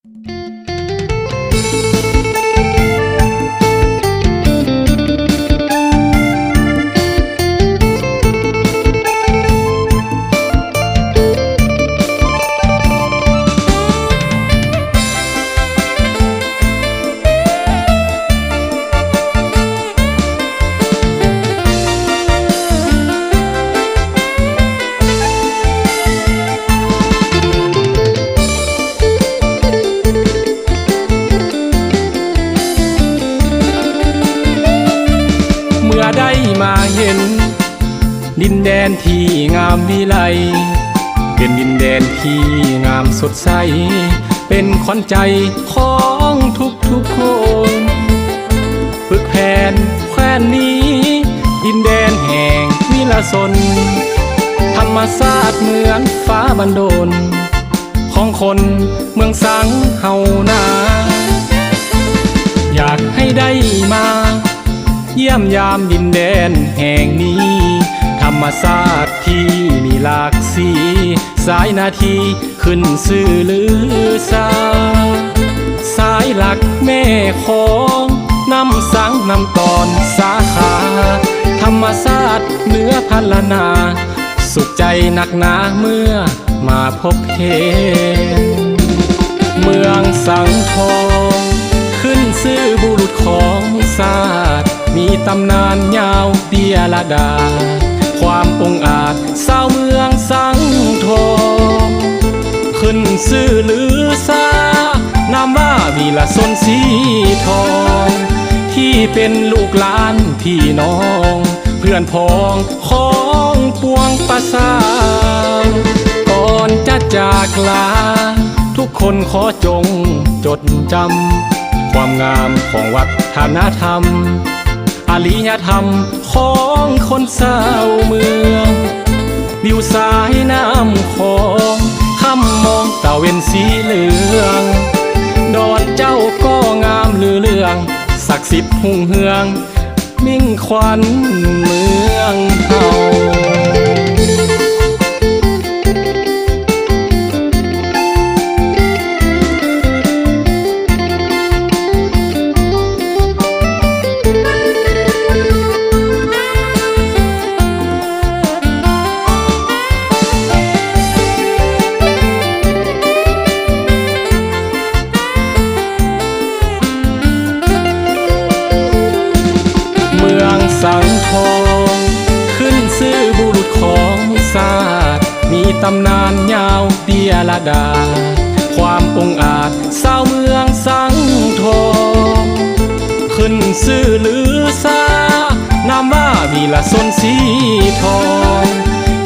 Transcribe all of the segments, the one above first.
เมื่อได้มาเห็นดินแดนที่งามวิไลเป็นดินแดนที่งามสดใสเป็นขวัญใจของทุกคนฝึกแผ่นแคว้นนี้ดินแดนแห่งวิลสนธรรมศาสตร์เหมือนฟ้าบันดาลของคนเมืองสังเฮานาอยากให้ได้มาเยี่ยมยามดินแดนแห่งนี้ธรรมศาสตร์ที่มีหลากสีสายนาทีขึ้นสื่อลือซาสายหลักแม่ของนำสังนำตอนสาขาธรรมศาสตร์เหนือพันนาสุขใจหนักหนาเมื่อมาพบเห็นเมืองสังทองขึ้นชื่อบุรุษของศาสตร์มีตำนานยาวเดียละดาความองอาจสาวเมืองสังทองขึ้นชื่อลือซานามว่าวีรสนสีทองที่เป็นลูกหลานพี่น้องเพื่อนพ้องของปวงประสาก่อนจะจากลาทุกคนขอจงจดจำความงามของวัฒนธรรมอารยธรรมของคนสาวเมืองวิวสายน้ำของค่ำมองตะเวนสีเหลืองดอนเจ้าก็งามลือเลืองศักดิ์สิทธิ์หุ่งเฮืองมิ่งขวัญเมืองเฮาสังทองขึ้นชื่อบุรุษของศาสตร์มีตำนานยาวเดียละดาความองอาจสาวเมืองสังทองขึ้นชื่อลือซานามว่าวีรสนสีทอง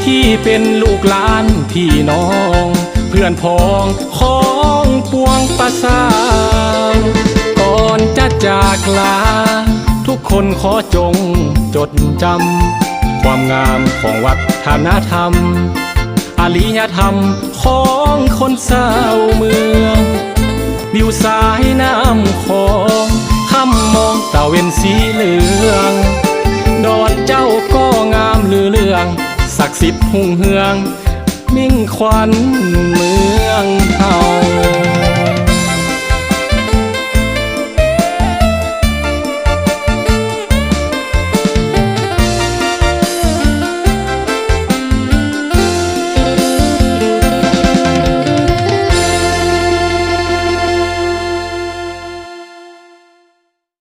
ที่เป็นลูกหลานพี่น้องเพื่อนพ้องของปวงประสาก่อนจะจากลาทุกคนขอจงจดจำความงามของวัฒนธรรมอารยธรรมของคนสาวเมืองวิวสายน้ำของค่ำมองตะเวนสีเหลืองดอนเจ้าก็งามลือเลืองศักดิ์สิทธิ์หุ่งเฮืองมิ่งขวัญเมืองเฮา